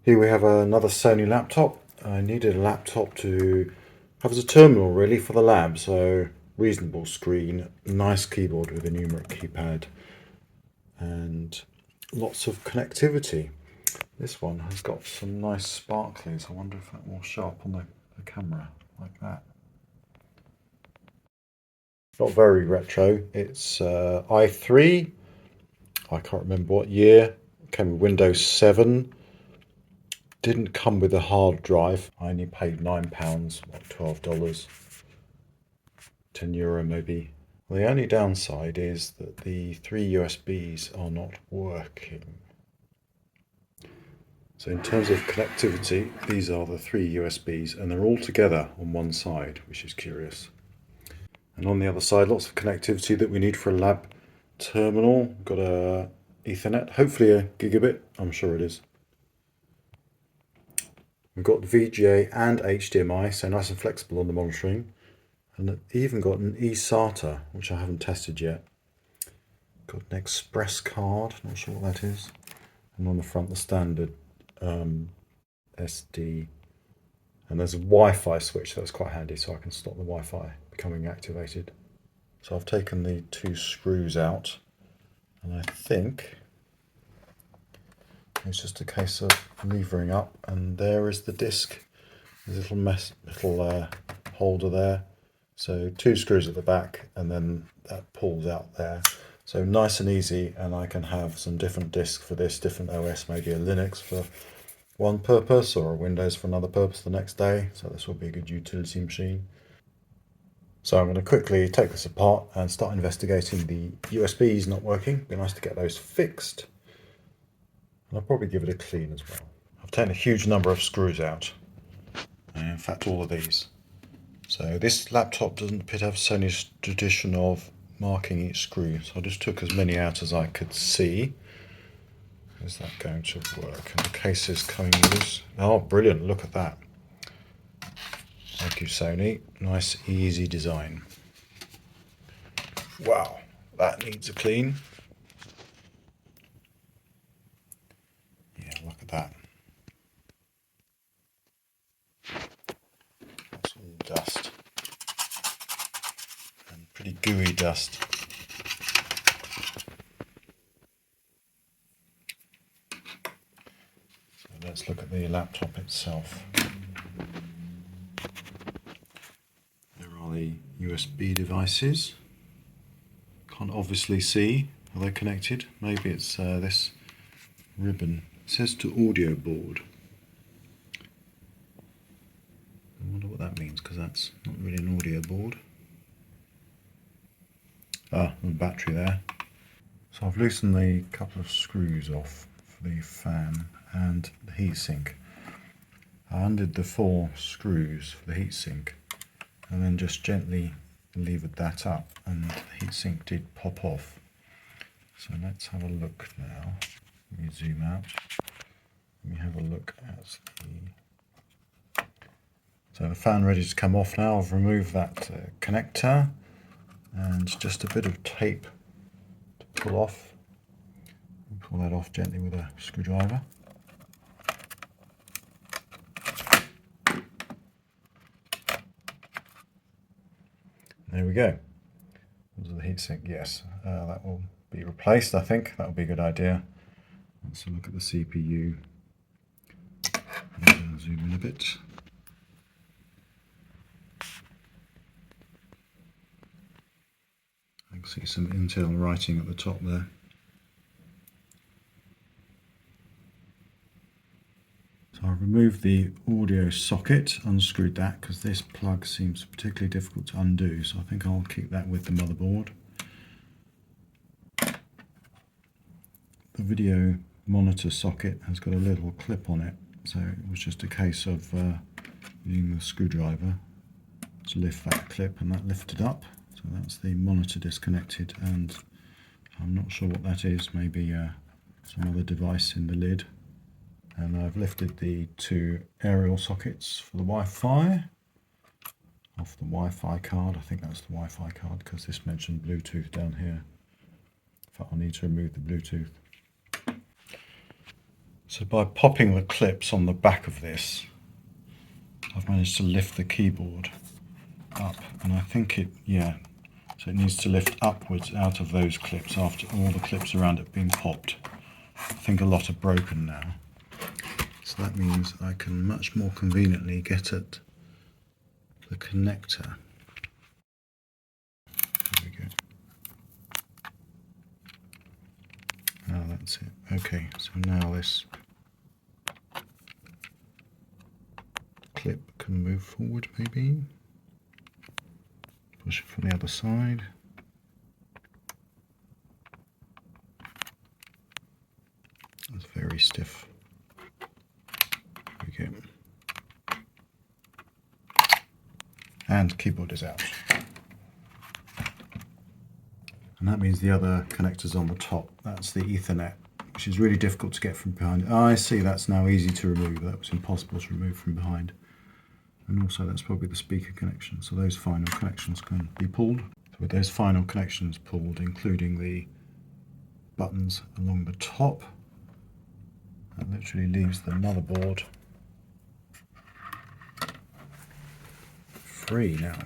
Here we have another Sony laptop. I needed a laptop to have as a terminal really for the lab, so reasonable screen, nice keyboard with a numeric keypad, and lots of connectivity. This one has got some nice sparklies. I wonder if that will show up on the camera like that. Not very retro. It's i3. I can't remember what year. It came with Windows 7. Didn't come with a hard drive. I only paid £9, like $12, €10 maybe. Well, the only downside is that the 3 USBs are not working. So in terms of connectivity, these are the 3 USBs and they're all together on one side, which is curious. And on the other side, lots of connectivity that we need for a lab terminal. Got a Ethernet, hopefully a gigabit, I'm sure it is. We've got VGA and HDMI, so nice and flexible on the monitoring. And I've even got an eSATA, which I haven't tested yet. Got an express card, not sure what that is. And on the front, the standard SD. And there's a Wi-Fi switch, so that's quite handy, so I can stop the Wi-Fi becoming activated. So I've taken the 2 screws out, and I think it's just a case of levering up, and there is the disc. There's a little holder there. So 2 screws at the back, and then that pulls out there. So nice and easy, and I can have some different discs for this, different OS, maybe a Linux for one purpose or a Windows for another purpose the next day. So this will be a good utility machine. So I'm going to quickly take this apart and start investigating the USBs not working. It'd be nice to get those fixed. And I'll probably give it a clean as well. I've taken a huge number of screws out. In fact, all of these. So this laptop doesn't appear to have Sony's tradition of marking each screw. So I just took as many out as I could see. Is that going to work? And the case is coming loose. Oh, brilliant. Look at that. Thank you, Sony. Nice, easy design. Wow, that needs a clean. Yeah, look at that. That's all dust. And pretty gooey dust. So let's look at the laptop itself. There are the USB devices. Can't obviously see. Are they connected? Maybe it's this ribbon. It says to audio board. I wonder what that means, because that's not really an audio board. Ah, the battery there. So I've loosened the couple of screws off for the fan and the heatsink. I undid the 4 screws for the heatsink and then just gently levered that up, and the heatsink did pop off. So let's have a look now. Let me zoom out. Let me have a look at the... So the fan ready to come off now. I've removed that connector and just a bit of tape to pull off. Pull that off gently with a screwdriver. There we go. There's the heatsink. Yes, that will be replaced. I think that would be a good idea. Let's look at the CPU. Zoom in a bit. I can see some Intel writing at the top there. So I've removed the audio socket, unscrewed that because this plug seems particularly difficult to undo, so I think I'll keep that with the motherboard. The video monitor socket has got a little clip on it, so it was just a case of using the screwdriver to lift that clip, and that lifted up. So that's the monitor disconnected, and I'm not sure what that is, maybe some other device in the lid. And I've lifted the 2 aerial sockets for the Wi-Fi off the Wi-Fi card. I think that's the Wi-Fi card because this mentioned Bluetooth down here. In fact, I'll need to remove the Bluetooth. So by popping the clips on the back of this, I've managed to lift the keyboard up, and I think so it needs to lift upwards out of those clips after all the clips around it being popped. I think a lot are broken now. So that means I can much more conveniently get at the connector. There we go. Now that's it. Okay, so now this clip can move forward maybe. Push it from the other side. That's very stiff. There we go. And keyboard is out. And that means the other connector's on the top. That's the Ethernet, which is really difficult to get from behind. Oh, I see, that's now easy to remove. That was impossible to remove from behind. And also that's probably the speaker connection. So those final connections can be pulled. So with those final connections pulled, including the buttons along the top, that literally leaves the motherboard free now.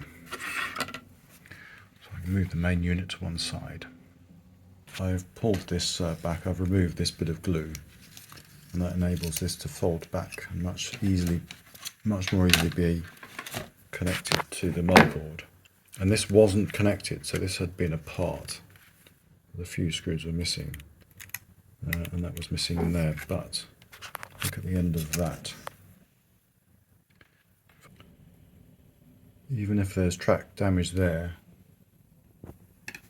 So I can move the main unit to one side. I've pulled this back, I've removed this bit of glue, and that enables this to fold back and much more easily be connected to the motherboard. And this wasn't connected, so this had been apart. The few screws were missing, and that was missing in there, but look at the end of that. Even if there's track damage there,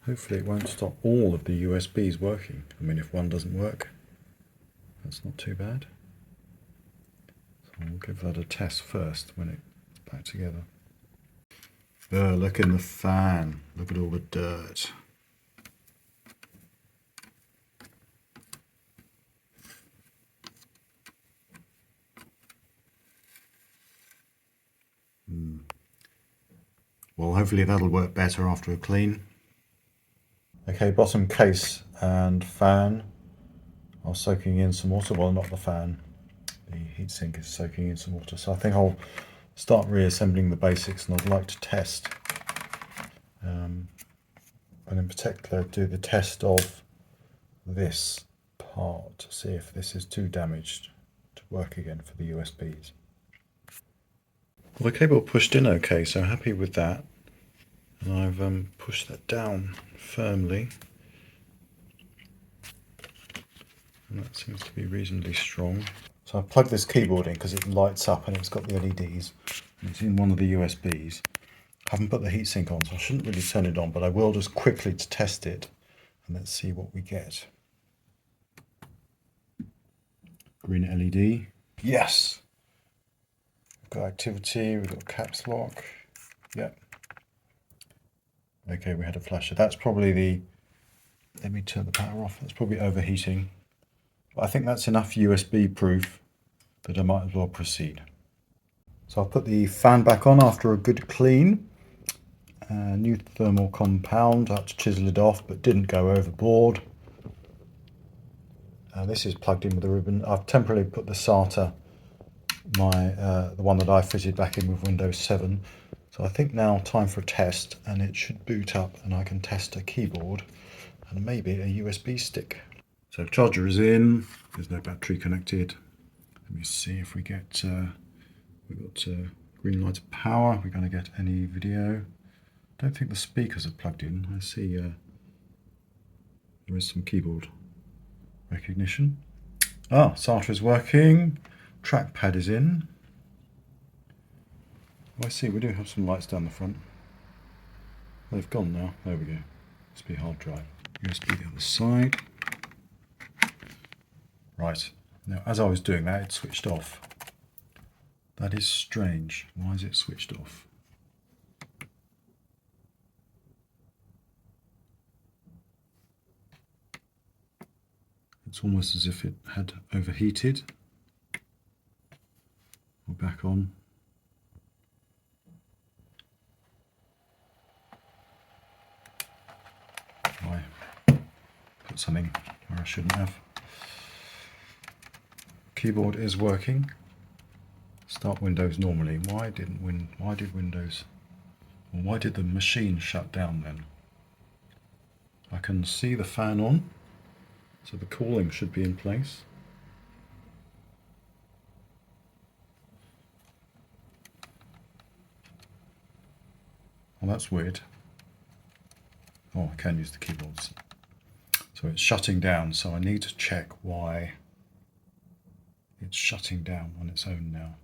hopefully it won't stop all of the USBs working. I mean, if one doesn't work, that's not too bad. So we'll give that a test first when it's back together. Oh, look in the fan. Look at all the dirt. Well, hopefully that'll work better after a clean. Okay, bottom case and fan are soaking in some water. Well, not the fan. The heatsink is soaking in some water. So I think I'll start reassembling the basics, and I'd like to test, and in particular do the test of this part to see if this is too damaged to work again for the USBs. Well, the cable pushed in okay, so happy with that. And I've pushed that down firmly. And that seems to be reasonably strong. So I've plugged this keyboard in because it lights up and it's got the LEDs. And it's in one of the USBs. I haven't put the heatsink on, so I shouldn't really turn it on, but I will just quickly to test it. And let's see what we get. Green LED. Yes! We've got activity, we've got caps lock. Yep. Okay, we had a flasher. That's probably the... Let me turn the power off. That's probably overheating. But I think that's enough USB proof that I might as well proceed. So I'll put the fan back on after a good clean. New thermal compound. I had to chisel it off, but didn't go overboard. This is plugged in with a ribbon. I've temporarily put the SATA, the one that I fitted back in with Windows 7. So I think now time for a test, and it should boot up and I can test a keyboard and maybe a USB stick. So charger is in, there's no battery connected. Let me see if we get, we've got green light of power. We're going to get any video. Don't think the speakers are plugged in. I see there is some keyboard recognition. Ah, SATA is working. Trackpad is in. Oh, I see, we do have some lights down the front. They've gone now. There we go. Must be hard drive. USB the other side. Right. Now, as I was doing that, it switched off. That is strange. Why is it switched off? It's almost as if it had overheated. We're back on. I put something where I shouldn't have. keyboard is working. Start Windows normally. Why did Windows, or why did the machine shut down then? I can see the fan on, so the cooling should be in place. Well, that's weird. Oh, I can use the keyboards. So it's shutting down, so I need to check why it's shutting down on its own now.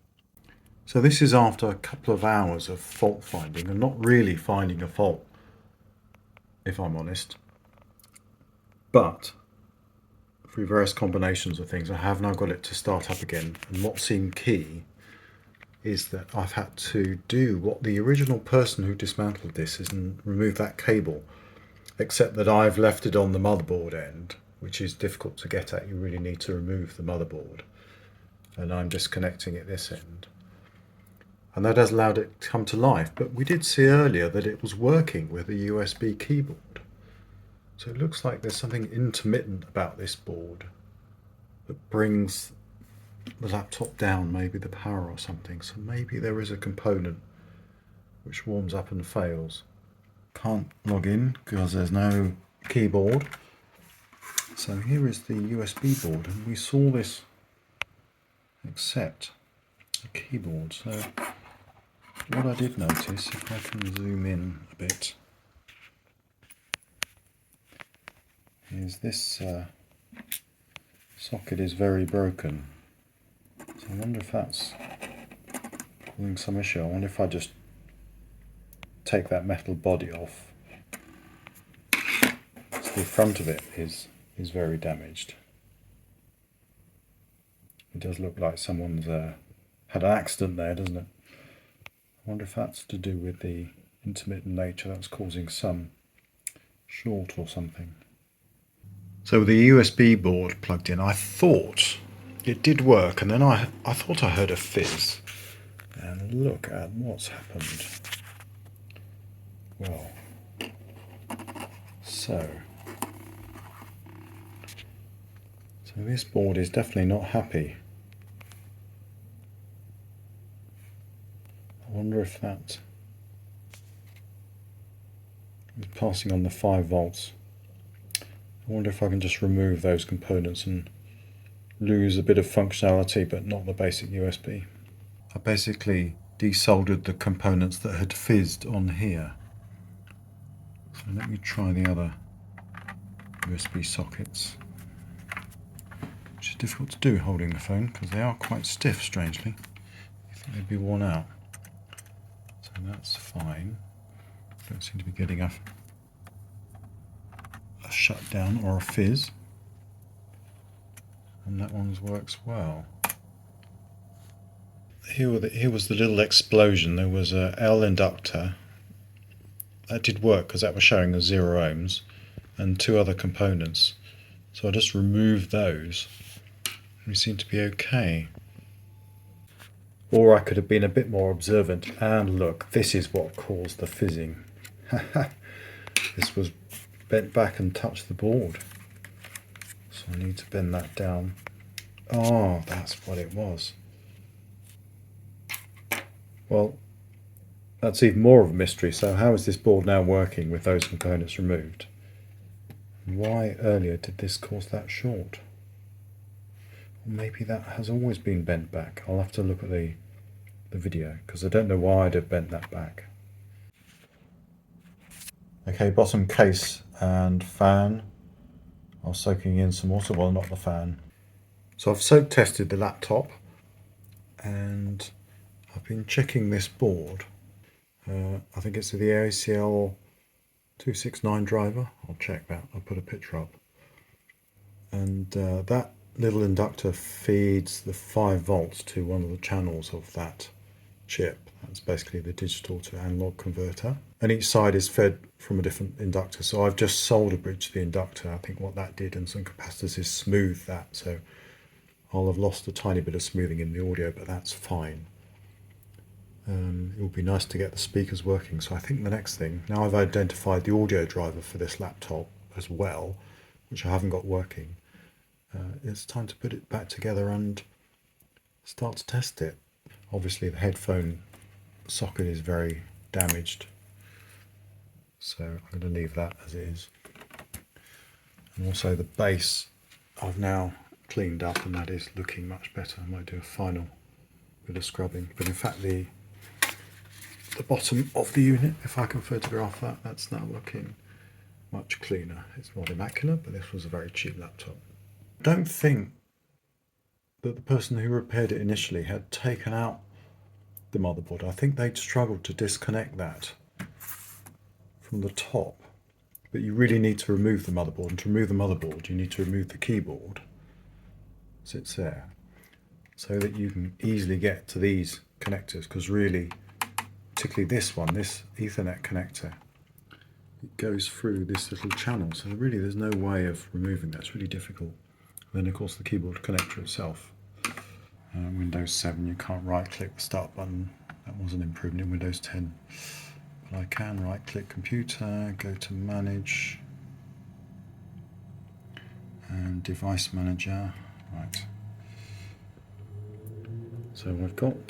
So this is after a couple of hours of fault finding, and not really finding a fault, if I'm honest. But through various combinations of things, I have now got it to start up again. And what seemed key is that I've had to do what the original person who dismantled this is, and remove that cable, except that I've left it on the motherboard end, which is difficult to get at. You really need to remove the motherboard, and I'm disconnecting it this end. And that has allowed it to come to life. But we did see earlier that it was working with a USB keyboard. So it looks like there's something intermittent about this board that brings the laptop down, maybe the power or something. So maybe there is a component which warms up and fails. Can't log in because there's no keyboard. So here is the USB board, and we saw this accept a keyboard. So what I did notice, if I can zoom in a bit, is this socket is very broken. So I wonder if that's causing some issue. I wonder if I just take that metal body off. So the front of it is very damaged. It does look like someone's had an accident there, doesn't it? I wonder if that's to do with the intermittent nature that's causing some short or something. So with the USB board plugged in, I thought it did work, and then I thought I heard a fizz. And look at what's happened. Well, so this board is definitely not happy. I wonder if that is passing on the 5 volts. I wonder if I can just remove those components and lose a bit of functionality, but not the basic USB. I basically desoldered the components that had fizzed on here. So let me try the other USB sockets, which is difficult to do holding the phone because they are quite stiff, strangely. I think they'd be worn out. So that's fine. Don't seem to be getting a shutdown or a fizz. And that one works well. Here was the little explosion. There was a L inductor. That did work because that was showing as 0 ohms, and 2 other components. So I just removed those. We seem to be okay. Or I could have been a bit more observant, and look, this is what caused the fizzing. This was bent back and touched the board. So I need to bend that down. Oh, that's what it was. Well, that's even more of a mystery. So how is this board now working with those components removed? Why earlier did this cause that short? Or maybe that has always been bent back. I'll have to look at the video because I don't know why I'd have bent that back. Okay, bottom case and fan are soaking in some water. Well, not the fan. So I've soak tested the laptop, and I've been checking this board. I think it's the ACL 269 driver. I'll check that. I'll put a picture up. And that little inductor feeds the 5 volts to one of the channels of that chip. That's basically the digital to analog converter. And each side is fed from a different inductor. So I've just solder bridged the inductor. I think what that did, and some capacitors, is smooth that. So I'll have lost a tiny bit of smoothing in the audio, but that's fine. It would be nice to get the speakers working. So I think the next thing, now I've identified the audio driver for this laptop as well, which I haven't got working, it's time to put it back together and start to test it. Obviously the headphone socket is very damaged, so I'm going to leave that as it is. And also the base I've now cleaned up, and that is looking much better. I might do a final bit of scrubbing, but in fact the bottom of the unit, if I can photograph that, that's now looking much cleaner. It's not immaculate, but this was a very cheap laptop. I don't think that the person who repaired it initially had taken out the motherboard. I think they'd struggled to disconnect that from the top, but you really need to remove the motherboard, and to remove the motherboard you need to remove the keyboard, sits there, so that you can easily get to these connectors, because really, particularly this one, this Ethernet connector, it goes through this little channel, so really there's no way of removing that. It's really difficult. And then of course the keyboard connector itself. Windows 7 you can't right click the start button, that wasn't improved in Windows 10, but I can right click computer, go to manage and device manager, right. So I've got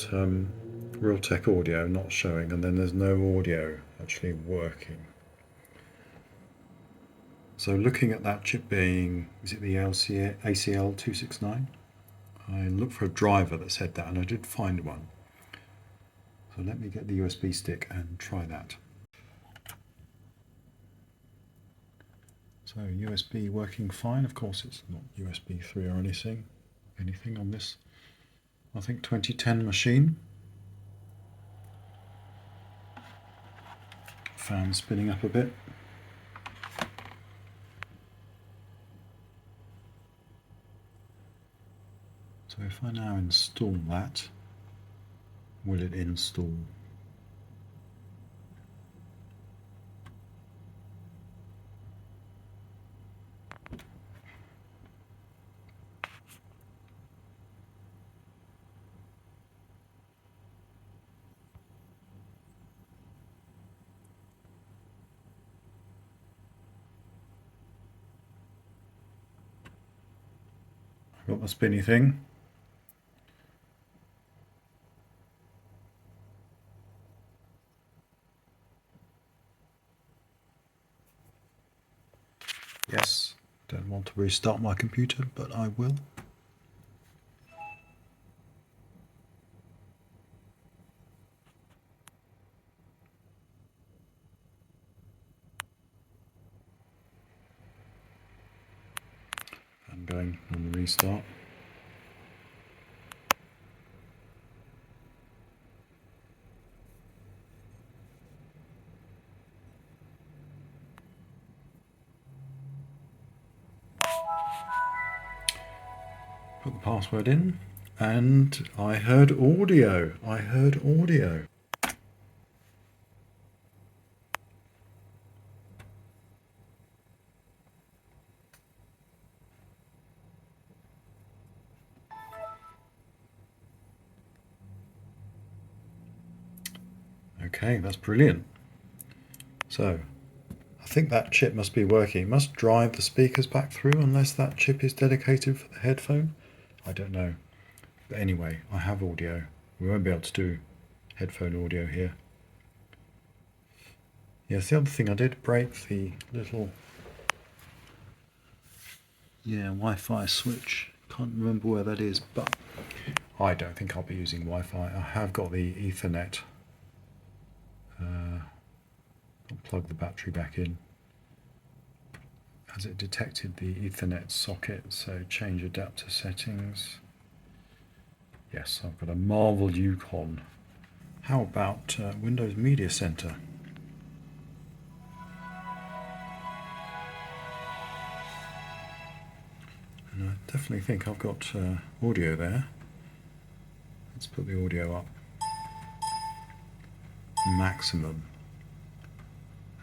Realtek audio not showing, and then there's no audio actually working. So looking at that chip being, is it the ACL269? I looked for a driver that said that, and I did find one. So let me get the USB stick and try that. So USB working fine. Of course it's not USB 3 or anything on this, I think 2010 machine. Fan spinning up a bit. So if I now install that, will it install? I've got the spinny thing. Yes, don't want to restart my computer, but I will. I'm going on the restart. Put the password in, and I heard audio. Okay, that's brilliant. So I think that chip must be working. It must drive the speakers back through, unless that chip is dedicated for the headphone. I don't know. But anyway, I have audio. We won't be able to do headphone audio here. Yes, the other thing, I did break the little Wi-Fi switch. Can't remember where that is, but I don't think I'll be using Wi-Fi. I have got the Ethernet. I'll plug the battery back in. Has it detected the Ethernet socket? So change adapter settings. Yes, I've got a Marvel Yukon. How about Windows Media Center? And I definitely think I've got audio there. Let's put the audio up maximum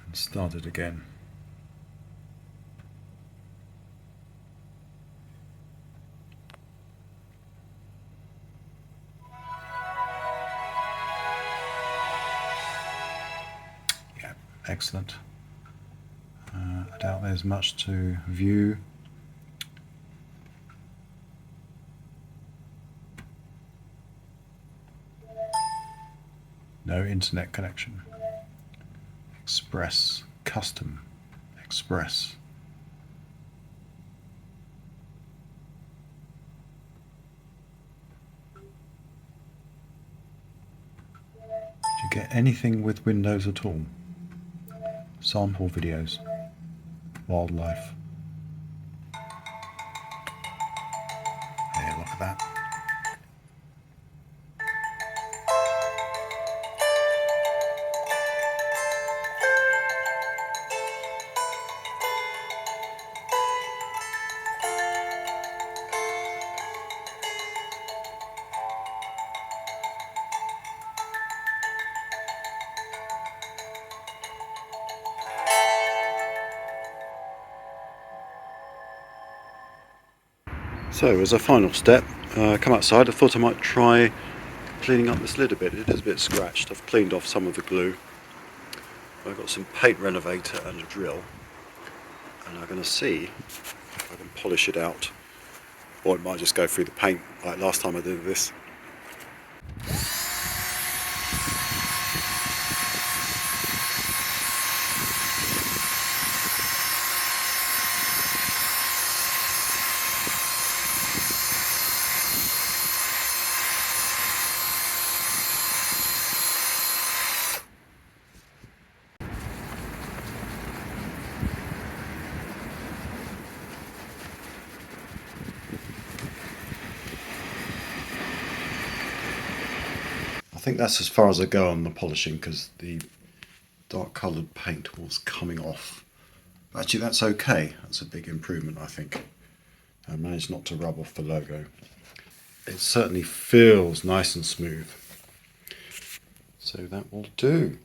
and start it again. Yeah, excellent. I doubt there's much to view. No internet connection. Express, custom, express. Do you get anything with Windows at all? Sample videos, wildlife. Yeah, look at that. So as a final step, come outside. I thought I might try cleaning up this lid a bit. It is a bit scratched. I've cleaned off some of the glue. I've got some paint renovator and a drill, and I'm going to see if I can polish it out, or it might just go through the paint like last time I did this. I think that's as far as I go on the polishing because the dark coloured paint was coming off. Actually, that's okay. That's a big improvement, I think. I managed not to rub off the logo. It certainly feels nice and smooth. So that will do.